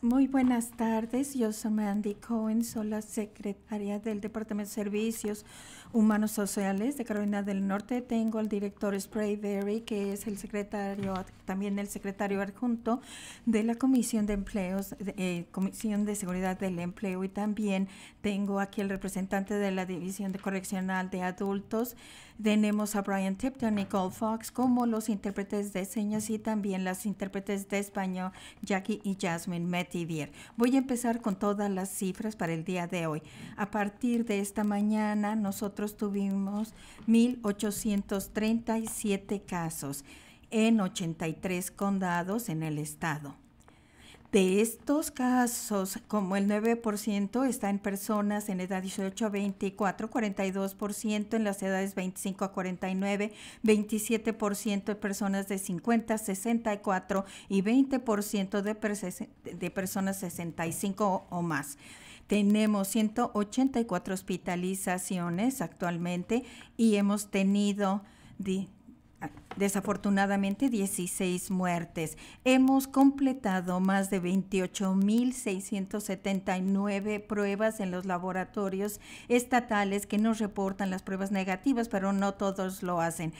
Muy buenas tardes, yo soy Mandy Cohen, soy la secretaria del Departamento de Servicios Humanos Sociales de Carolina del Norte. Tengo al director Sprayberry, que es el secretario, también el secretario adjunto de la Comisión de Empleos, Comisión de Seguridad del Empleo, y también tengo aquí el representante de la División de Correccional de Adultos. Tenemos a Brian Tipton, Nicole Fox, como los intérpretes de señas y también las intérpretes de español, Jackie y Jasmine Metivier. Voy a empezar con todas las cifras para el día de hoy. A partir de esta mañana, nosotros tuvimos 1,837 casos en 83 condados en el estado. De estos casos, como el 9% está en personas en edad 18 a 24, 42% en las edades 25 a 49, 27% de personas de 50 a 64 y 20% de personas 65 o más. Tenemos 184 hospitalizaciones actualmente y hemos tenido desafortunadamente 16 muertes. Hemos completado más de 28,679 pruebas en los laboratorios estatales que nos reportan las pruebas negativas, pero no todos lo hacen.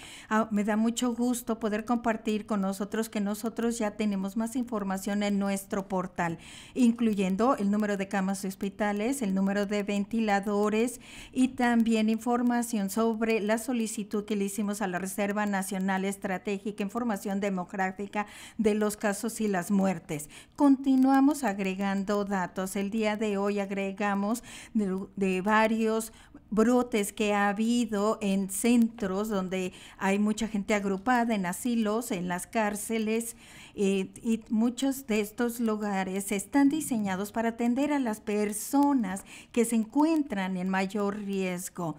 Me da mucho gusto poder compartir con nosotros que nosotros ya tenemos más información en nuestro portal, incluyendo el número de camas de hospitales, el número de ventiladores y también información sobre la solicitud que le hicimos a la Reserva Nacional Estratégica, información demográfica de los casos y las muertes. Continuamos agregando datos. El día de hoy agregamos de varios brotes que ha habido en centros donde hay mucha gente agrupada, en asilos, en las cárceles, y muchos de estos lugares están diseñados para atender a las personas que se encuentran en mayor riesgo,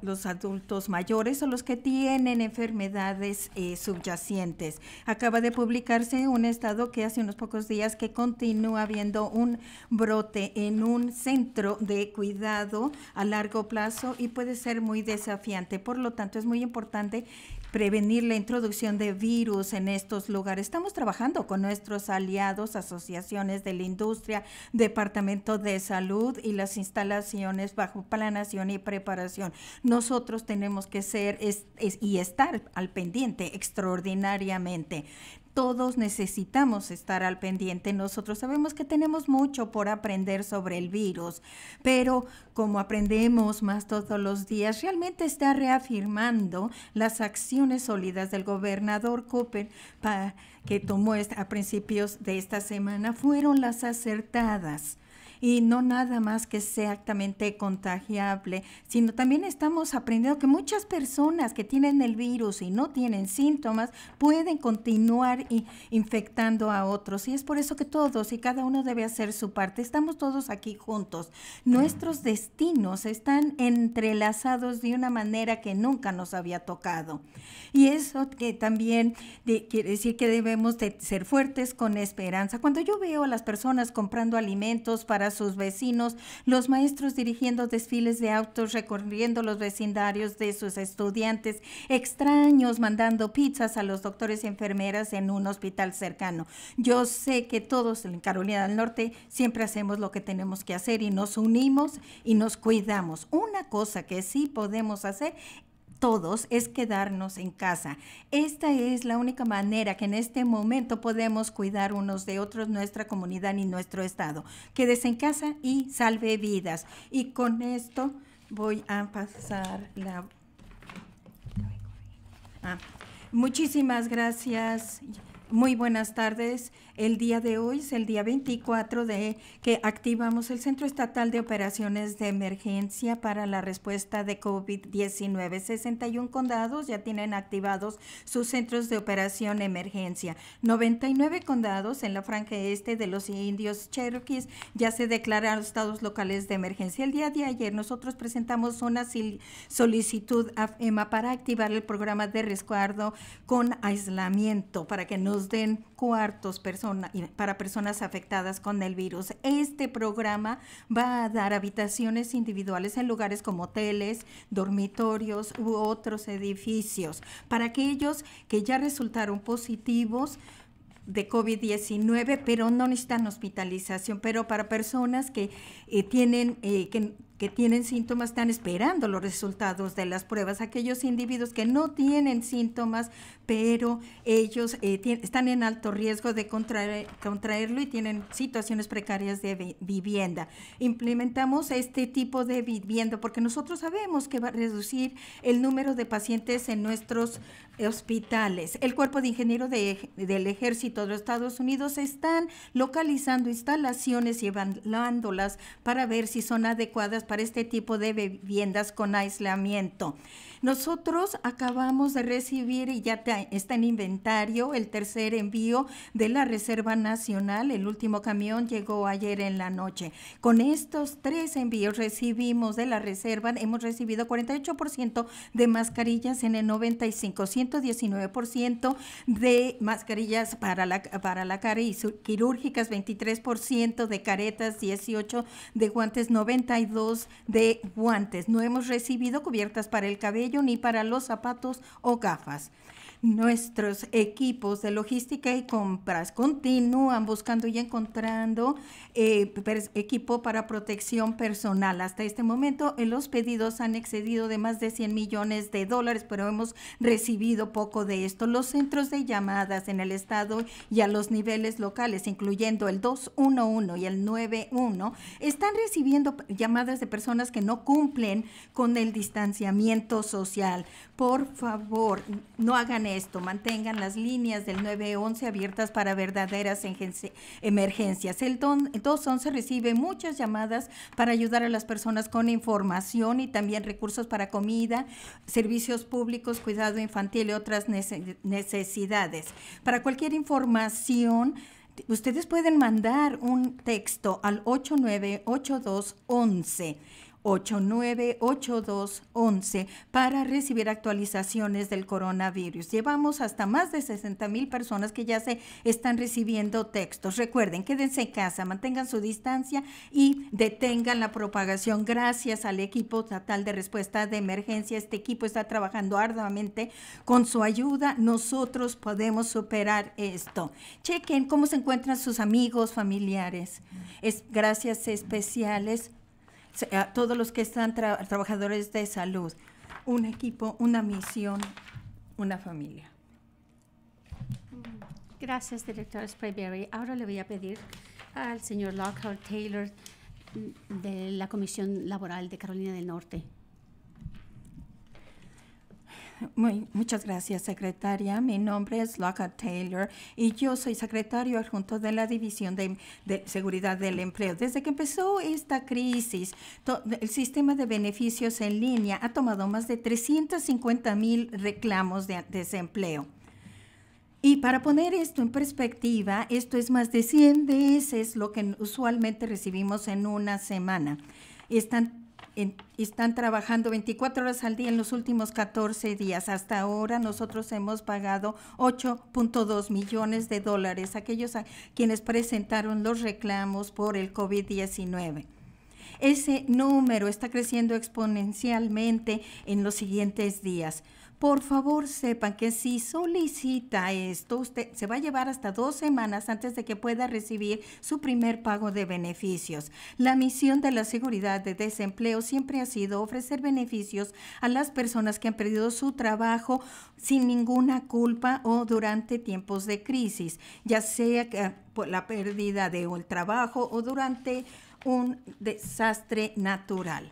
los adultos mayores o los que tienen enfermedades subyacentes. Acaba de publicarse un estado que hace unos pocos días que continúa habiendo un brote en un centro de cuidado a largo plazo y puede ser muy desafiante. Por lo tanto, es muy importante prevenir la introducción de virus en estos lugares. Estamos trabajando con nuestros aliados, asociaciones de la industria, Departamento de Salud y las instalaciones bajo planeación y preparación. Nosotros tenemos que ser y estar al pendiente extraordinariamente. Todos necesitamos estar al pendiente. Nosotros sabemos que tenemos mucho por aprender sobre el virus, pero como aprendemos más todos los días, realmente está reafirmando las acciones sólidas del gobernador Cooper que tomó a principios de esta semana, fueron las acertadas. Y no nada más que sea exactamente contagiable, sino también estamos aprendiendo que muchas personas que tienen el virus y no tienen síntomas pueden continuar infectando a otros. Y es por eso que todos y cada uno debe hacer su parte. Estamos todos aquí juntos. Nuestros destinos están entrelazados de una manera que nunca nos había tocado. Y eso que también quiere decir que debemos de ser fuertes con esperanza. Cuando yo veo a las personas comprando alimentos para sus vecinos, los maestros dirigiendo desfiles de autos, recorriendo los vecindarios de sus estudiantes, extraños mandando pizzas a los doctores y enfermeras en un hospital cercano. Yo sé que todos en Carolina del Norte siempre hacemos lo que tenemos que hacer y nos unimos y nos cuidamos. Una cosa que sí podemos hacer todos es quedarnos en casa. Esta es la única manera que en este momento podemos cuidar unos de otros, nuestra comunidad y nuestro estado. Quédese en casa y salve vidas. Y con esto voy a pasar muchísimas gracias. Muy buenas tardes. El día de hoy es el día 24 de que activamos el Centro Estatal de Operaciones de Emergencia para la respuesta de COVID-19. 61 condados ya tienen activados sus centros de operación emergencia. 99 condados en la franja este de los indios Cherokees ya se declararon estados locales de emergencia. El día de ayer nosotros presentamos una solicitud a FEMA para activar el programa de resguardo con aislamiento para que nos den cuartos para personas afectadas con el virus. Este programa va a dar habitaciones individuales en lugares como hoteles, dormitorios u otros edificios para aquellos que ya resultaron positivos de COVID-19, pero no necesitan hospitalización. Pero para personas que tienen síntomas, están esperando los resultados de las pruebas. Aquellos individuos que no tienen síntomas, pero ellos están en alto riesgo de contraerlo y tienen situaciones precarias de vivienda. Implementamos este tipo de vivienda porque nosotros sabemos que va a reducir el número de pacientes en nuestros hospitales. El Cuerpo de Ingenieros del Ejército de los Estados Unidos están localizando instalaciones y evaluándolas para ver si son adecuadas para este tipo de viviendas con aislamiento. Nosotros acabamos de recibir y ya está en inventario el tercer envío de la Reserva Nacional. El último camión llegó ayer en la noche. Con estos 3 envíos recibimos de la Reserva, hemos recibido 48% de mascarillas en el 95, 119% de mascarillas para la cara y quirúrgicas, 23% de caretas, 18% de guantes, 92% de guantes. No hemos recibido cubiertas para el cabello ni para los zapatos o gafas. Nuestros equipos de logística y compras continúan buscando y encontrando equipo para protección personal. Hasta este momento, los pedidos han excedido de más de $100 millones, pero hemos recibido poco de esto. Los centros de llamadas en el estado y a los niveles locales, incluyendo el 211 y el 91, están recibiendo llamadas de personas que no cumplen con el distanciamiento social. Por favor, no hagan esto, mantengan las líneas del 911 abiertas para verdaderas emergencias. El 211 recibe muchas llamadas para ayudar a las personas con información y también recursos para comida, servicios públicos, cuidado infantil y otras necesidades. Para cualquier información, ustedes pueden mandar un texto al 898211. 898211 para recibir actualizaciones del coronavirus. Llevamos hasta más de 60,000 personas que ya se están recibiendo textos. Recuerden, quédense en casa, mantengan su distancia y detengan la propagación. Gracias al equipo estatal de respuesta de emergencia. Este equipo está trabajando arduamente. Con su ayuda, nosotros podemos superar esto. Chequen cómo se encuentran sus amigos, familiares. Gracias especiales a todos los que están trabajadores de salud, un equipo, una misión, una familia. Gracias, director Sprayberry. Ahora le voy a pedir al señor Lockhart Taylor de la Comisión Laboral de Carolina del Norte. Muchas gracias, secretaria. Mi nombre es Lockhart Taylor y yo soy secretario adjunto de la División de Seguridad del Empleo. Desde que empezó esta crisis, el sistema de beneficios en línea ha tomado más de 350,000 reclamos de desempleo. Y para poner esto en perspectiva, esto es más de 100 veces lo que usualmente recibimos en una semana. Están trabajando 24 horas al día en los últimos 14 días. Hasta ahora nosotros hemos pagado $8.2 millones a aquellos a quienes presentaron los reclamos por el COVID-19. Ese número está creciendo exponencialmente en los siguientes días. Por favor, sepan que si solicita esto, usted se va a llevar hasta 2 semanas antes de que pueda recibir su primer pago de beneficios. La misión de la seguridad de desempleo siempre ha sido ofrecer beneficios a las personas que han perdido su trabajo sin ninguna culpa o durante tiempos de crisis, ya sea por la pérdida de un trabajo o durante un desastre natural.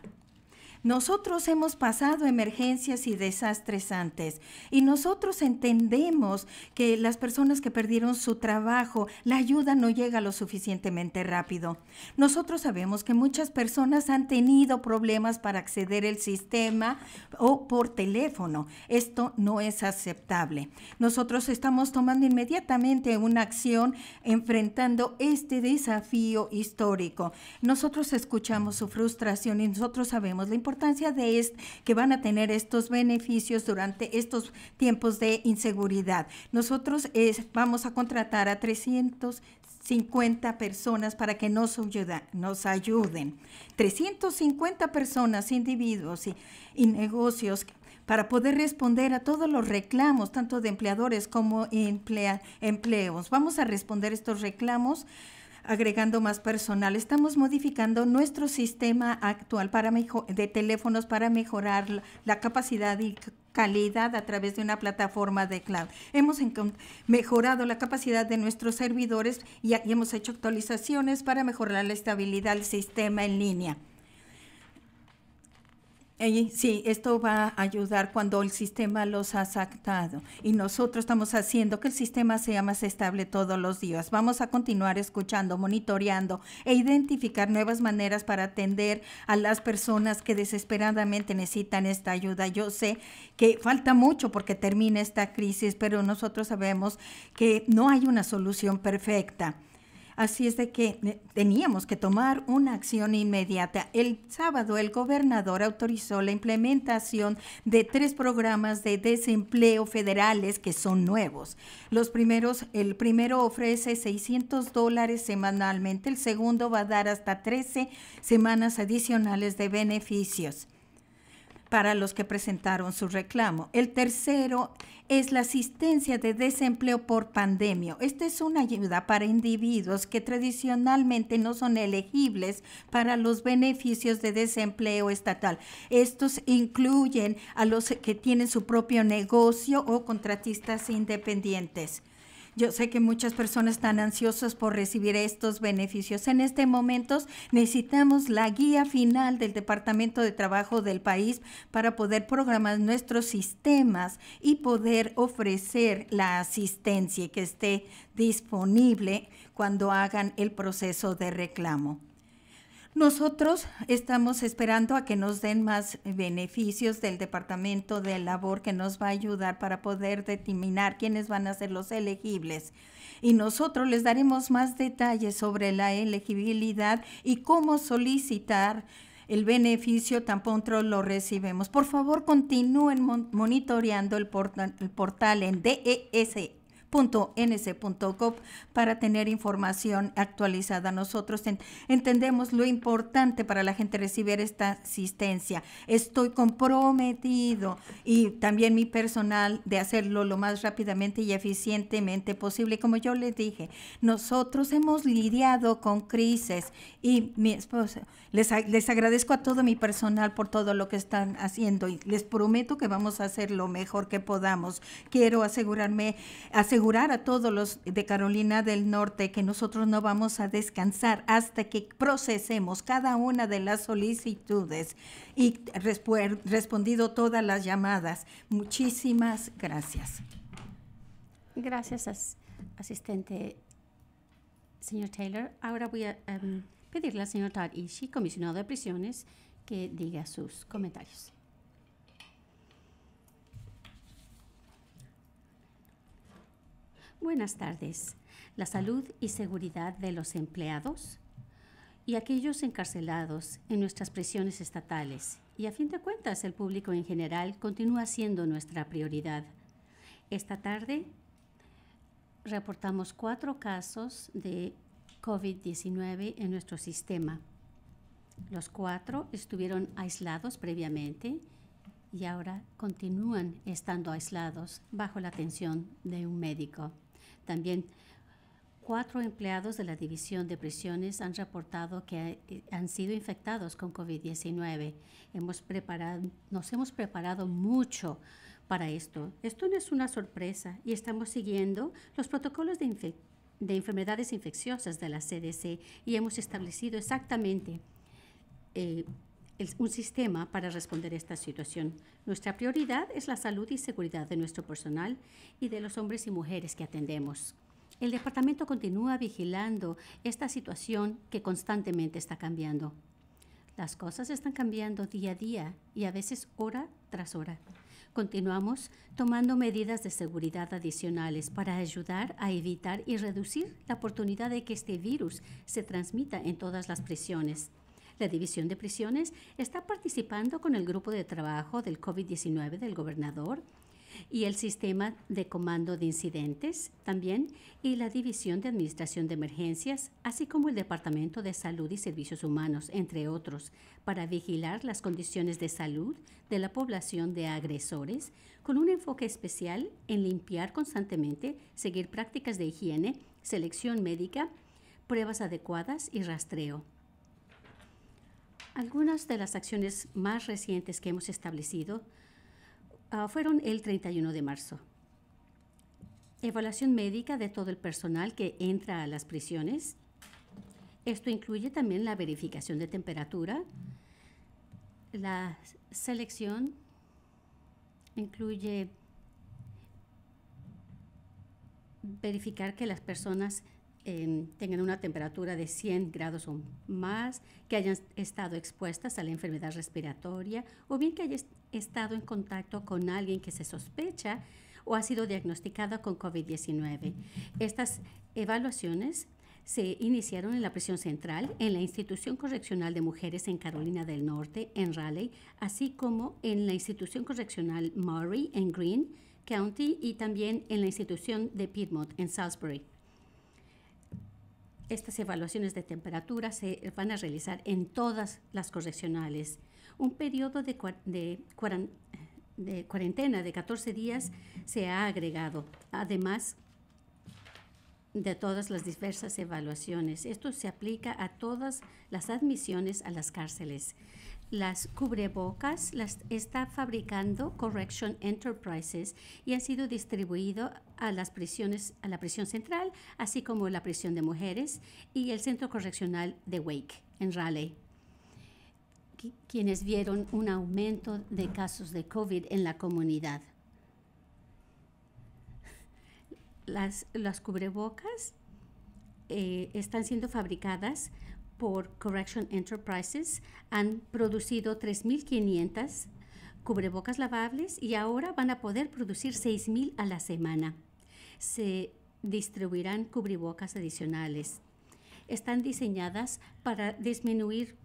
Nosotros hemos pasado emergencias y desastres antes y nosotros entendemos que las personas que perdieron su trabajo, la ayuda no llega lo suficientemente rápido. Nosotros sabemos que muchas personas han tenido problemas para acceder al sistema o por teléfono. Esto no es aceptable. Nosotros estamos tomando inmediatamente una acción enfrentando este desafío histórico. Nosotros escuchamos su frustración y nosotros sabemos la importancia de que van a tener estos beneficios durante estos tiempos de inseguridad. Nosotros vamos a contratar a 350 personas para que nos ayuden. 350 personas, individuos y negocios para poder responder a todos los reclamos, tanto de empleadores como empleos. Vamos a responder estos reclamos agregando más personal. Estamos modificando nuestro sistema actual de teléfonos para mejorar la capacidad y calidad a través de una plataforma de cloud. Hemos mejorado la capacidad de nuestros servidores y hemos hecho actualizaciones para mejorar la estabilidad del sistema en línea. Sí, esto va a ayudar cuando el sistema los ha sacado y nosotros estamos haciendo que el sistema sea más estable todos los días. Vamos a continuar escuchando, monitoreando e identificar nuevas maneras para atender a las personas que desesperadamente necesitan esta ayuda. Yo sé que falta mucho porque termine esta crisis, pero nosotros sabemos que no hay una solución perfecta. Así es de que teníamos que tomar una acción inmediata. El sábado el gobernador autorizó la implementación de 3 programas de desempleo federales que son nuevos. El primero ofrece $600 semanalmente, el segundo va a dar hasta 13 semanas adicionales de beneficios para los que presentaron su reclamo. El tercero es la asistencia de desempleo por pandemia. Esta es una ayuda para individuos que tradicionalmente no son elegibles para los beneficios de desempleo estatal. Estos incluyen a los que tienen su propio negocio o contratistas independientes. Yo sé que muchas personas están ansiosas por recibir estos beneficios. En este momento necesitamos la guía final del Departamento de Trabajo del país para poder programar nuestros sistemas y poder ofrecer la asistencia que esté disponible cuando hagan el proceso de reclamo. Nosotros estamos esperando a que nos den más beneficios del Departamento de Labor que nos va a ayudar para poder determinar quiénes van a ser los elegibles. Y nosotros les daremos más detalles sobre la elegibilidad y cómo solicitar el beneficio tan pronto lo recibimos. Por favor, continúen monitoreando el portal en DES.ns.gov para tener información actualizada. Nosotros entendemos lo importante para la gente recibir esta asistencia. Estoy comprometido y también mi personal de hacerlo lo más rápidamente y eficientemente posible. Como yo les dije, nosotros hemos lidiado con crisis y mi esposa, les agradezco a todo mi personal por todo lo que están haciendo y les prometo que vamos a hacer lo mejor que podamos. Quiero asegurar a todos los de Carolina del Norte que nosotros no vamos a descansar hasta que procesemos cada una de las solicitudes y respondido todas las llamadas. Muchísimas gracias. Gracias, asistente señor Taylor. Ahora voy a pedirle al señor Todd Ishii, comisionado de prisiones, que diga sus comentarios. Buenas tardes. La salud y seguridad de los empleados y aquellos encarcelados en nuestras prisiones estatales y, a fin de cuentas, el público en general continúa siendo nuestra prioridad. Esta tarde reportamos 4 casos de COVID-19 en nuestro sistema. Los 4 estuvieron aislados previamente y ahora continúan estando aislados bajo la atención de un médico. También 4 empleados de la División de Prisiones han reportado que han sido infectados con COVID-19. Nos hemos preparado mucho para esto. Esto no es una sorpresa y estamos siguiendo los protocolos de enfermedades infecciosas de la CDC y hemos establecido exactamente un sistema para responder a esta situación. Nuestra prioridad es la salud y seguridad de nuestro personal y de los hombres y mujeres que atendemos. El departamento continúa vigilando esta situación que constantemente está cambiando. Las cosas están cambiando día a día y a veces hora tras hora. Continuamos tomando medidas de seguridad adicionales para ayudar a evitar y reducir la oportunidad de que este virus se transmita en todas las prisiones. La División de Prisiones está participando con el grupo de trabajo del COVID-19 del gobernador y el sistema de comando de incidentes también, y la División de Administración de Emergencias, así como el Departamento de Salud y Servicios Humanos, entre otros, para vigilar las condiciones de salud de la población de agresores, con un enfoque especial en limpiar constantemente, seguir prácticas de higiene, selección médica, pruebas adecuadas y rastreo. Algunas de las acciones más recientes que hemos establecido fueron el 31 de marzo. Evaluación médica de todo el personal que entra a las prisiones. Esto incluye también la verificación de temperatura. La selección incluye verificar que las personas tengan una temperatura de 100 grados o más, que hayan estado expuestas a la enfermedad respiratoria o bien que hayan estado en contacto con alguien que se sospecha o ha sido diagnosticada con COVID-19. Estas evaluaciones se iniciaron en la prisión central, en la Institución Correccional de Mujeres en Carolina del Norte, en Raleigh, así como en la Institución Correccional Murray en Greene County y también en la Institución de Piedmont en Salisbury. Estas evaluaciones de temperatura se van a realizar en todas las correccionales. Un periodo de cuarentena de 14 días se ha agregado, además de todas las diversas evaluaciones. Esto se aplica a todas las admisiones a las cárceles. Las cubrebocas las está fabricando Correction Enterprises y han sido distribuidos a las prisiones, a la prisión central, así como la prisión de mujeres y el centro correccional de Wake en Raleigh, quienes vieron un aumento de casos de COVID en la comunidad. Las cubrebocas están siendo fabricadas por Correction Enterprises. Han producido 3,500 cubrebocas lavables y ahora van a poder producir 6,000 a la semana. Se distribuirán cubrebocas adicionales. Están diseñadas para disminuir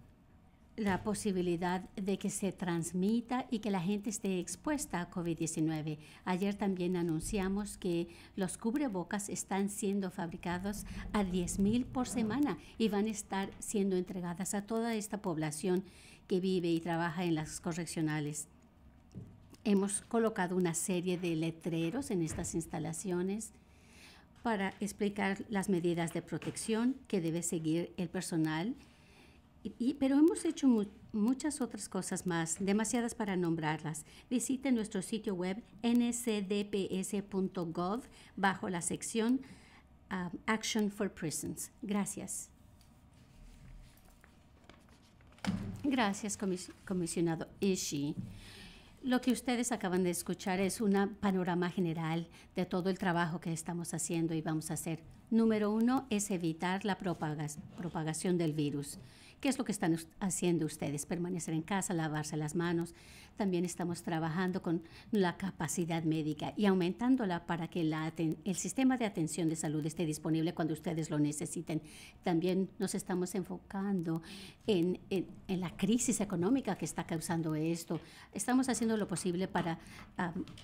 la posibilidad de que se transmita y que la gente esté expuesta a COVID-19. Ayer también anunciamos que los cubrebocas están siendo fabricados a 10,000 por semana y van a estar siendo entregadas a toda esta población que vive y trabaja en las correccionales. Hemos colocado una serie de letreros en estas instalaciones para explicar las medidas de protección que debe seguir el personal. Pero hemos hecho muchas otras cosas más, demasiadas para nombrarlas. Visite nuestro sitio web ncdps.gov bajo la sección Action for Prisons. Gracias. Gracias, comisionado Ishii. Lo que ustedes acaban de escuchar es un panorama general de todo el trabajo que estamos haciendo y vamos a hacer. Número 1 es evitar la propagación del virus. ¿Qué es lo que están haciendo ustedes? Permanecer en casa, lavarse las manos. También estamos trabajando con la capacidad médica y aumentándola para que el sistema de atención de salud esté disponible cuando ustedes lo necesiten. También nos estamos enfocando en la crisis económica que está causando esto. Estamos haciendo lo posible para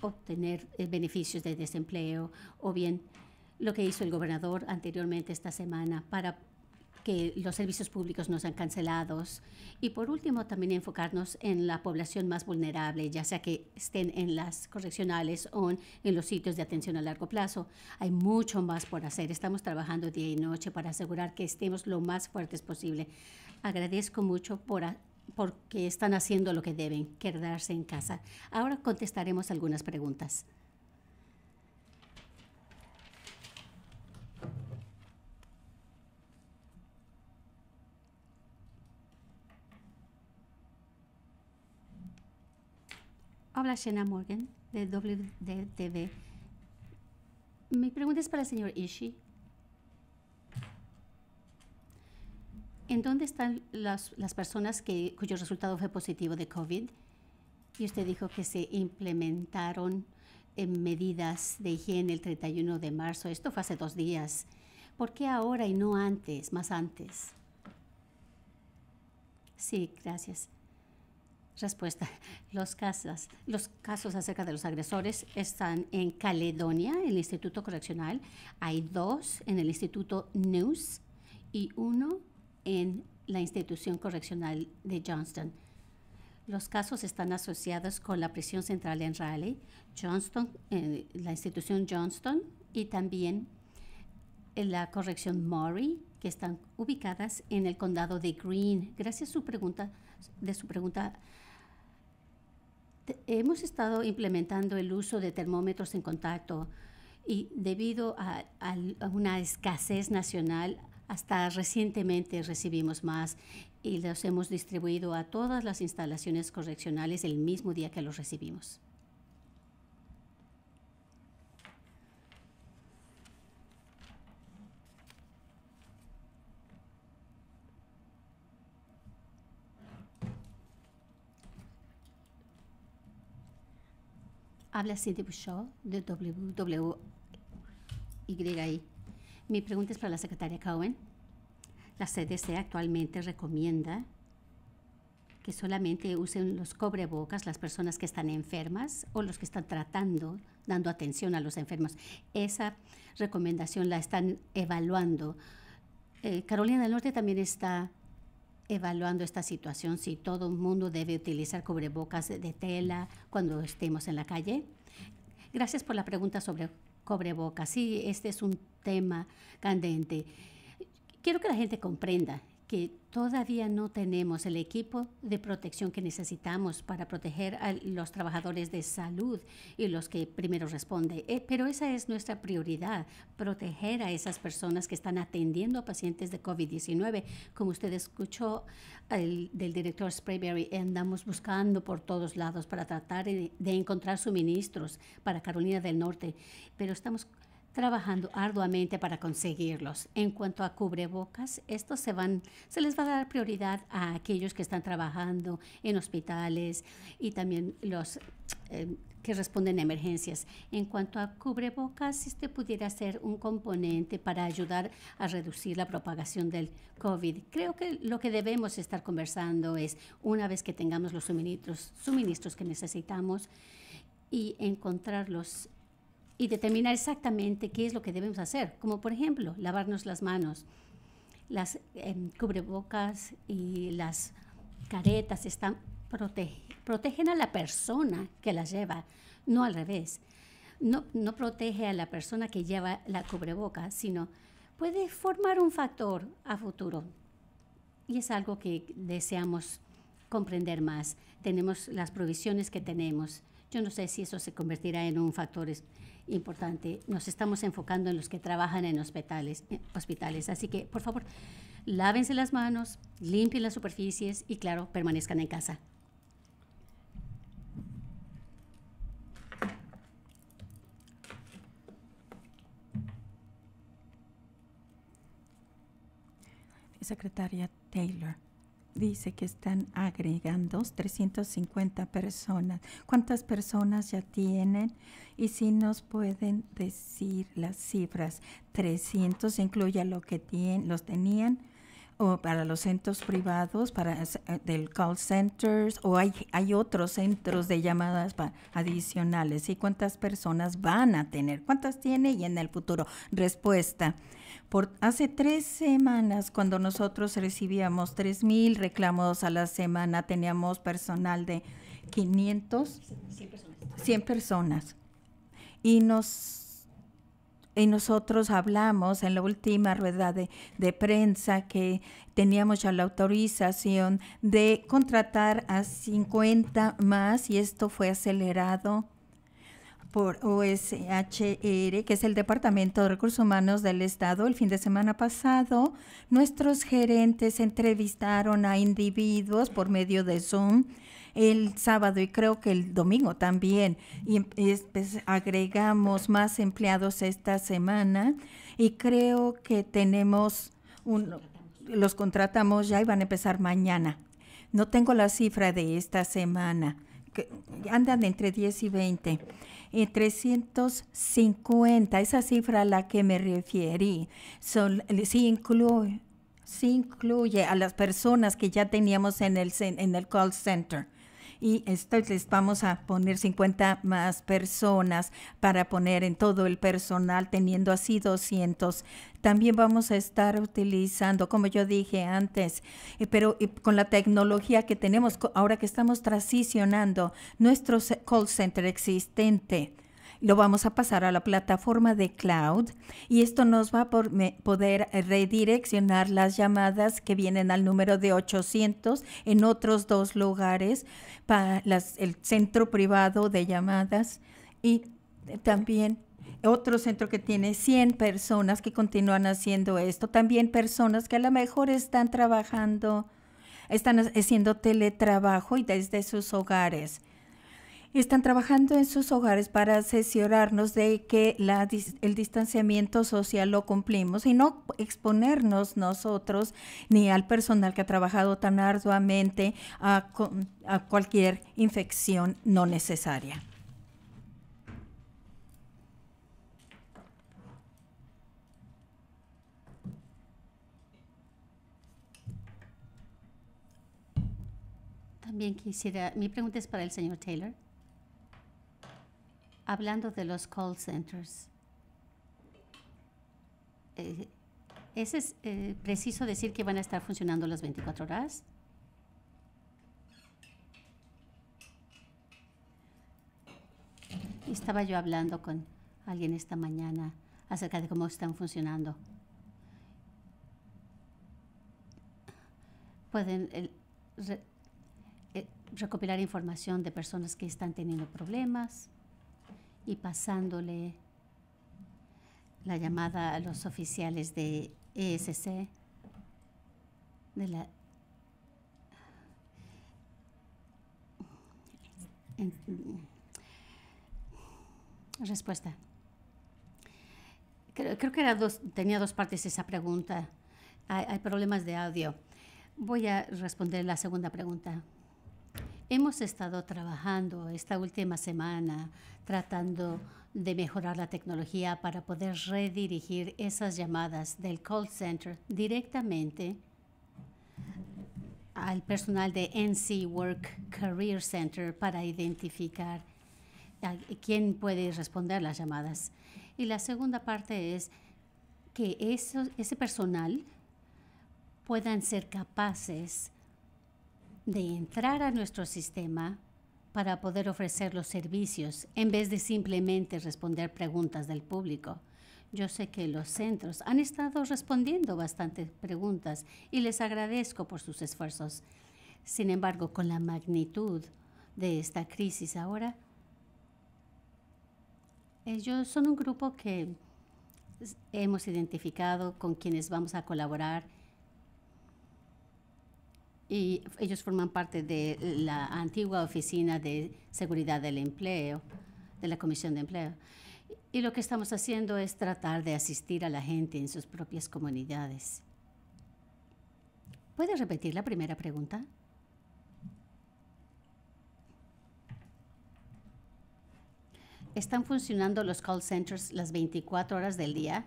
obtener beneficios de desempleo o bien lo que hizo el gobernador anteriormente esta semana para que los servicios públicos no sean cancelados. Y por último, también enfocarnos en la población más vulnerable, ya sea que estén en las correccionales o en los sitios de atención a largo plazo. Hay mucho más por hacer. Estamos trabajando día y noche para asegurar que estemos lo más fuertes posible. Agradezco mucho porque están haciendo lo que deben, quedarse en casa. Ahora contestaremos algunas preguntas. Habla Shena Morgan, de WDTV. Mi pregunta es para el señor Ishii. ¿En dónde están las personas cuyo resultado fue positivo de COVID? Y usted dijo que se implementaron medidas de higiene el 31 de marzo. Esto fue hace 2 días. ¿Por qué ahora y no antes, más antes? Sí, gracias. Respuesta. Los casos acerca de los agresores están en Caledonia, en el Instituto Correccional. Hay 2 en el Instituto News y 1 en la institución correccional de Johnston. Los casos están asociados con la prisión central en Raleigh, Johnston, la institución Johnston y también en la corrección Maury, que están ubicadas en el condado de Greene. Gracias a su pregunta, hemos estado implementando el uso de termómetros en contacto y debido a una escasez nacional, hasta recientemente recibimos más y los hemos distribuido a todas las instalaciones correccionales el mismo día que los recibimos. Habla Cindy Bushaw de WWYI. Mi pregunta es para la secretaria Cohen. La CDC actualmente recomienda que solamente usen los cubrebocas las personas que están enfermas o los que están dando atención a los enfermos. Esa recomendación la están evaluando. Carolina del Norte también está evaluando esta situación, si todo el mundo debe utilizar cubrebocas de tela cuando estemos en la calle. Gracias por la pregunta sobre cubrebocas. Sí, este es un tema candente. Quiero que la gente comprenda que todavía no tenemos el equipo de protección que necesitamos para proteger a los trabajadores de salud y los que primero responden. Pero esa es nuestra prioridad, proteger a esas personas que están atendiendo a pacientes de COVID-19. Como usted escuchó del director Sprayberry, andamos buscando por todos lados para tratar de encontrar suministros para Carolina del Norte, pero estamos trabajando arduamente para conseguirlos. En cuanto a cubrebocas, estos se les va a dar prioridad a aquellos que están trabajando en hospitales y también los que responden a emergencias. En cuanto a cubrebocas, si usted pudiera ser un componente para ayudar a reducir la propagación del COVID. Creo que lo que debemos estar conversando es, una vez que tengamos los suministros que necesitamos, y encontrarlos y determinar exactamente qué es lo que debemos hacer, como por ejemplo, lavarnos las manos. Las cubrebocas y las caretas protegen a la persona que las lleva, no al revés. No protege a la persona que lleva la cubreboca, sino puede formar un factor a futuro. Y es algo que deseamos comprender más. Tenemos las provisiones que tenemos. Yo no sé si eso se convertirá en un factor importante. Nos estamos enfocando en los que trabajan en hospitales. Así que, por favor, lávense las manos, limpien las superficies y, claro, permanezcan en casa. Secretaria Taylor dice que están agregando 350 personas. ¿Cuántas personas ya tienen? Y si nos pueden decir las cifras. 300 incluye lo que los tenían, o para los centros privados, para del call centers, o hay otros centros de llamadas adicionales. ¿Y cuántas personas van a tener? ¿Cuántas tiene? Y en el futuro. Respuesta. Hace 3 semanas, cuando nosotros recibíamos 3,000 reclamos a la semana, teníamos personal de 500, 100 personas. Y nosotros hablamos en la última rueda de prensa que teníamos ya la autorización de contratar a 50 más, y esto fue acelerado por OSHR, que es el Departamento de Recursos Humanos del Estado. El fin de semana pasado, nuestros gerentes entrevistaron a individuos por medio de Zoom el sábado y creo que el domingo también. Y agregamos más empleados esta semana y creo que los contratamos ya y van a empezar mañana. No tengo la cifra de esta semana, que andan entre 10 y 20. 350, esa cifra a la que me referí, sí incluye a las personas que ya teníamos en el call center. y les vamos a poner 50 más personas para poner en todo el personal, teniendo así 200. También vamos a estar utilizando, como yo dije antes, pero con la tecnología que tenemos, ahora que estamos transicionando nuestro call center existente, lo vamos a pasar a la plataforma de cloud y esto nos va a poder redireccionar las llamadas que vienen al número de 800 en otros 2 lugares para el centro privado de llamadas y también otro centro que tiene 100 personas que continúan haciendo esto. También personas que a lo mejor están trabajando, están haciendo teletrabajo y desde sus hogares. Están trabajando en sus hogares para asesorarnos de que el distanciamiento social lo cumplimos y no exponernos nosotros ni al personal que ha trabajado tan arduamente a cualquier infección no necesaria. También mi pregunta es para el señor Taylor. Hablando de los call centers, ¿es preciso decir que van a estar funcionando las 24 horas? Estaba yo hablando con alguien esta mañana acerca de cómo están funcionando. Pueden recopilar información de personas que están teniendo problemas y pasándole la llamada a los oficiales de ESC, respuesta. Creo que tenía 2 partes esa pregunta. Hay problemas de audio. Voy a responder la segunda pregunta. Hemos estado trabajando esta última semana tratando de mejorar la tecnología para poder redirigir esas llamadas del call center directamente al personal de NC Work Career Center para identificar quién puede responder las llamadas. Y la segunda parte es que ese personal puedan ser capaces de entrar a nuestro sistema para poder ofrecer los servicios en vez de simplemente responder preguntas del público. Yo sé que los centros han estado respondiendo bastantes preguntas y les agradezco por sus esfuerzos. Sin embargo, con la magnitud de esta crisis ahora, ellos son un grupo que hemos identificado con quienes vamos a colaborar y ellos forman parte de la antigua Oficina de Seguridad del Empleo, de la Comisión de Empleo. Y lo que estamos haciendo es tratar de asistir a la gente en sus propias comunidades. ¿Puede repetir la primera pregunta? ¿Están funcionando los call centers las 24 horas del día?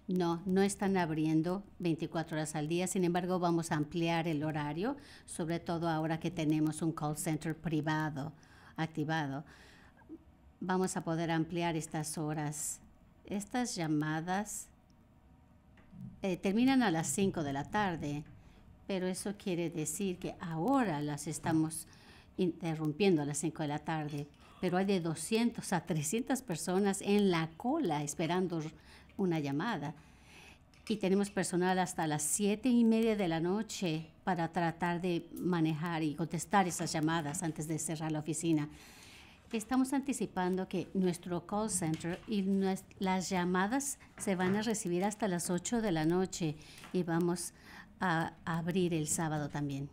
No, no están abriendo 24 horas al día. Sin embargo, vamos a ampliar el horario, sobre todo ahora que tenemos un call center privado activado. Vamos a poder ampliar estas horas. Estas llamadas terminan a las 5 de la tarde, pero eso quiere decir que ahora las estamos interrumpiendo a las 5 de la tarde. Pero hay de 200 a 300 personas en la cola esperando una llamada. Y tenemos personal hasta las 7:30 de la noche para tratar de manejar y contestar esas llamadas antes de cerrar la oficina. Estamos anticipando que nuestro call center y las llamadas se van a recibir hasta las 8 de la noche y vamos a abrir el sábado también.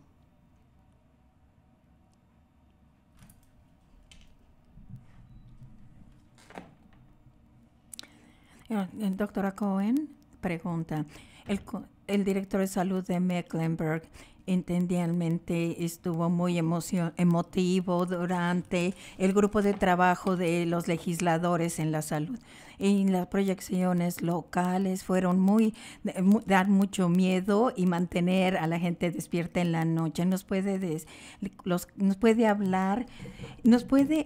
Doctora Cohen pregunta, el director de salud de Mecklenburg entendientemente estuvo muy emotivo durante el grupo de trabajo de los legisladores en la salud. y las proyecciones locales fueron dar mucho miedo y mantener a la gente despierta en la noche. Nos puede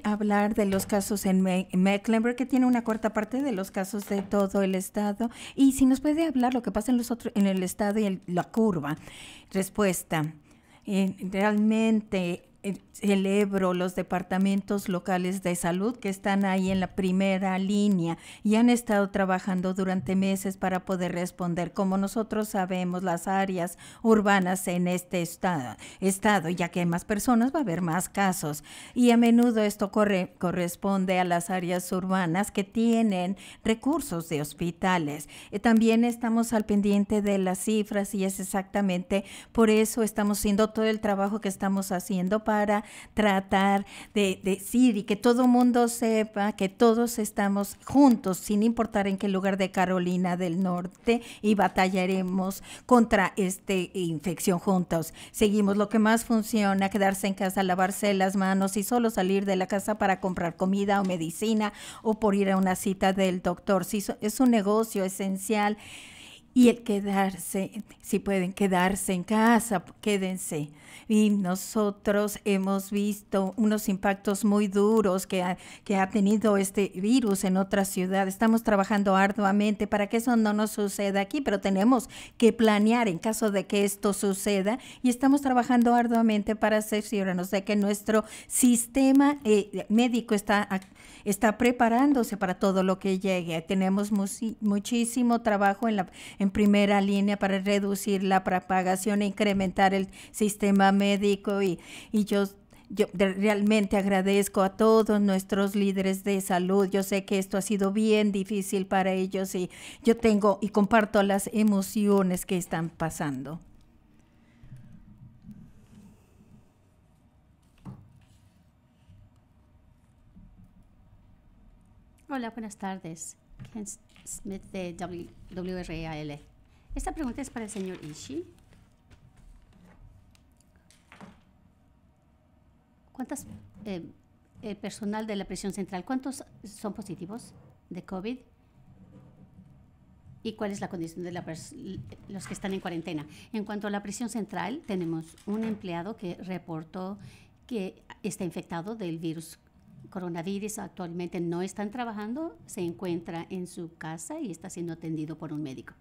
hablar de los casos en Mecklenburg, que tiene una cuarta parte de los casos de todo el estado, y si nos puede hablar lo que pasa en el estado y la curva. Respuesta. Realmente celebro los departamentos locales de salud que están ahí en la primera línea y han estado trabajando durante meses para poder responder. Como nosotros sabemos, las áreas urbanas en este estado, ya que hay más personas, va a haber más casos. Y a menudo esto corresponde a las áreas urbanas que tienen recursos de hospitales. También estamos al pendiente de las cifras y es exactamente por eso estamos haciendo todo el trabajo que estamos haciendo para tratar de decir y que todo el mundo sepa que todos estamos juntos, sin importar en qué lugar de Carolina del Norte, y batallaremos contra esta infección juntos. Seguimos lo que más funciona, quedarse en casa, lavarse las manos y solo salir de la casa para comprar comida o medicina o por ir a una cita del doctor. Si es un negocio esencial. Y el quedarse, si pueden quedarse en casa, quédense. Y nosotros hemos visto unos impactos muy duros que ha tenido este virus en otras ciudades. Estamos trabajando arduamente para que eso no nos suceda aquí, pero tenemos que planear en caso de que esto suceda y estamos trabajando arduamente para asegurarnos de que nuestro sistema médico está preparándose para todo lo que llegue. Tenemos muchísimo trabajo en primera línea para reducir la propagación e incrementar el sistema médico y yo realmente agradezco a todos nuestros líderes de salud. Yo sé que esto ha sido bien difícil para ellos y yo tengo y comparto las emociones que están pasando. Hola, buenas tardes. Ken Smith de WRAL. Esta pregunta es para el señor Ishii. ¿Cuántas, el personal de la prisión central, cuántos son positivos de COVID? ¿Y cuál es la condición de los que están en cuarentena? En cuanto a la prisión central, tenemos un empleado que reportó que está infectado del virus coronavirus. Actualmente no están trabajando, se encuentra en su casa y está siendo atendido por un médico.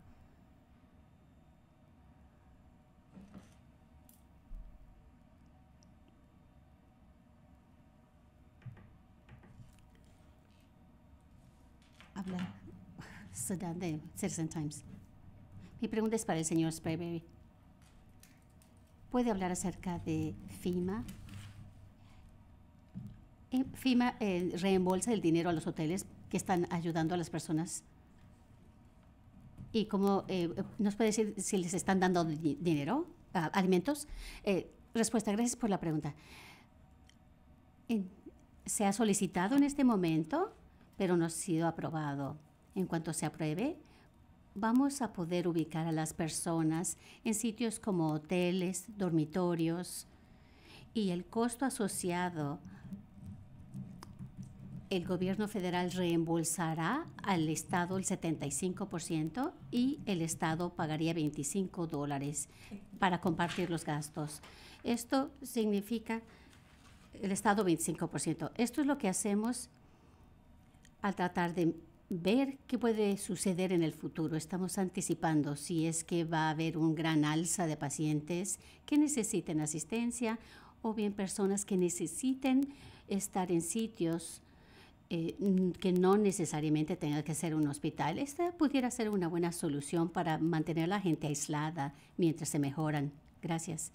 Habla Sudan de Citizen Times. Mi pregunta es para el señor Sprayberry. ¿Puede hablar acerca de FEMA? FEMA reembolsa el dinero a los hoteles que están ayudando a las personas. ¿Y cómo nos puede decir si les están dando dinero, alimentos? Respuesta, gracias por la pregunta. Se ha solicitado en este momento, pero no ha sido aprobado. En cuanto se apruebe, vamos a poder ubicar a las personas en sitios como hoteles, dormitorios, y el costo asociado, el gobierno federal reembolsará al Estado el 75% y el Estado pagaría $25 para compartir los gastos. Esto significa el Estado 25%. Esto es lo que hacemos al tratar de ver qué puede suceder en el futuro. Estamos anticipando si es que va a haber un gran alza de pacientes que necesiten asistencia o bien personas que necesiten estar en sitios que no necesariamente tenga que ser un hospital. Esta pudiera ser una buena solución para mantener a la gente aislada mientras se mejoran. Gracias.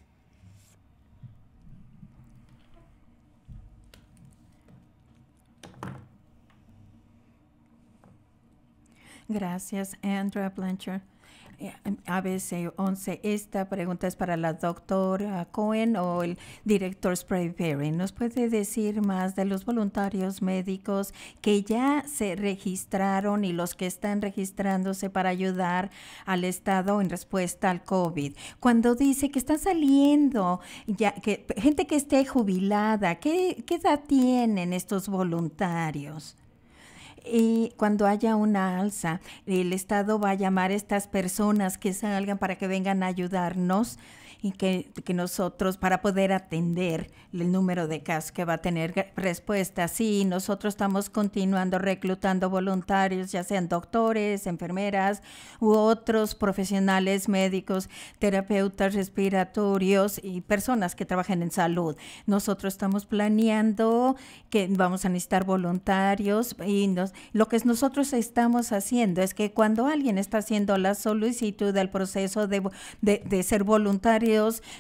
Gracias, Andrea Blanchard. ABC 11. Esta pregunta es para la doctora Cohen o el director Sprayberry. ¿Nos puede decir más de los voluntarios médicos que ya se registraron y los que están registrándose para ayudar al Estado en respuesta al COVID? Cuando dice que están saliendo, ya que gente que esté jubilada, ¿qué edad tienen estos voluntarios? Y cuando haya una alza, el Estado va a llamar a estas personas que salgan para que vengan a ayudarnos y que nosotros, para poder atender el número de casos que va a tener respuesta. Sí, nosotros estamos continuando reclutando voluntarios, ya sean doctores, enfermeras u otros profesionales médicos, terapeutas respiratorios y personas que trabajen en salud. Nosotros estamos planeando que vamos a necesitar voluntarios y lo que nosotros estamos haciendo es que cuando alguien está haciendo la solicitud del proceso de ser voluntario,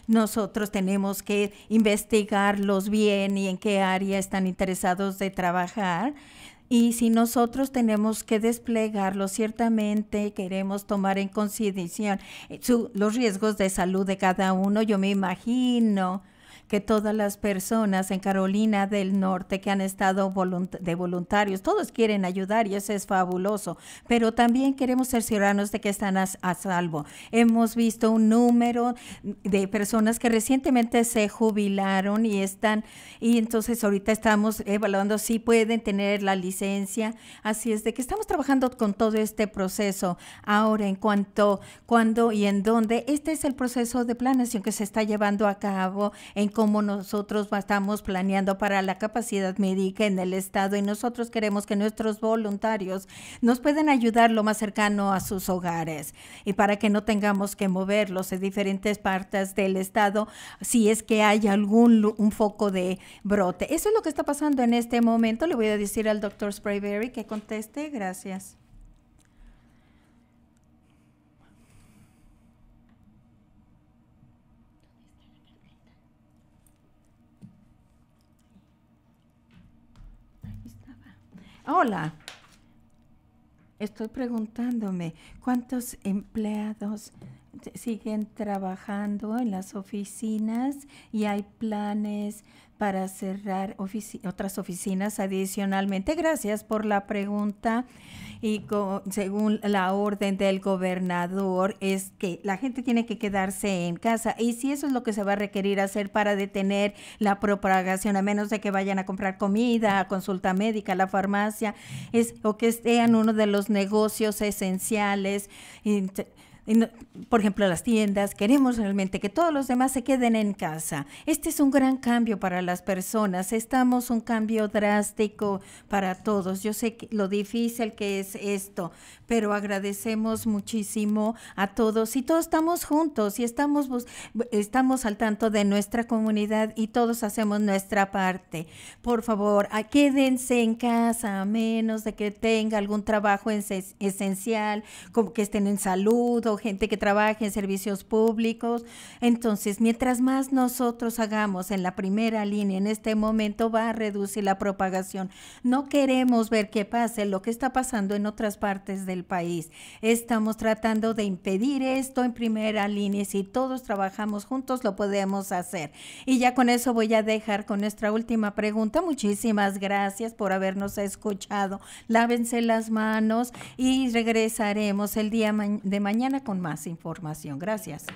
nosotros tenemos que investigarlos bien y en qué área están interesados de trabajar. Y si nosotros tenemos que desplegarlo, ciertamente queremos tomar en consideración los riesgos de salud de cada uno. Yo me imagino que todas las personas en Carolina del Norte que han estado de voluntarios, todos quieren ayudar y eso es fabuloso, pero también queremos ser ciudadanos de que están a salvo. Hemos visto un número de personas que recientemente se jubilaron y entonces ahorita estamos evaluando si pueden tener la licencia, así es de que estamos trabajando con todo este proceso. Ahora, en cuanto, cuándo y en dónde, este es el proceso de planeación que se está llevando a cabo en cómo nosotros estamos planeando para la capacidad médica en el estado y nosotros queremos que nuestros voluntarios nos puedan ayudar lo más cercano a sus hogares y para que no tengamos que moverlos en diferentes partes del estado si es que hay un foco de brote. Eso es lo que está pasando en este momento. Le voy a decir al doctor Sprayberry que conteste. Gracias. Hola, estoy preguntándome cuántos empleados siguen trabajando en las oficinas y hay planes para cerrar otras oficinas adicionalmente. Gracias por la pregunta. Y según la orden del gobernador es que la gente tiene que quedarse en casa y si eso es lo que se va a requerir hacer para detener la propagación, a menos de que vayan a comprar comida, a consulta médica, a la farmacia, o que estén uno de los negocios esenciales. Por ejemplo, las tiendas, queremos realmente que todos los demás se queden en casa. Este es un gran cambio para las personas, estamos un cambio drástico para todos. Yo sé lo difícil que es esto, pero agradecemos muchísimo a todos y todos estamos juntos y estamos al tanto de nuestra comunidad y todos hacemos nuestra parte. Por favor, quédense en casa a menos de que tenga algún trabajo esencial, como que estén en salud o gente que trabaje en servicios públicos. Entonces, mientras más nosotros hagamos en la primera línea en este momento, va a reducir la propagación. No queremos ver que pase lo que está pasando en otras partes del país. Estamos tratando de impedir esto en primera línea y si todos trabajamos juntos lo podemos hacer. Y ya con eso voy a dejar con nuestra última pregunta. Muchísimas gracias por habernos escuchado. Lávense las manos y regresaremos el día de mañana con más información. Gracias.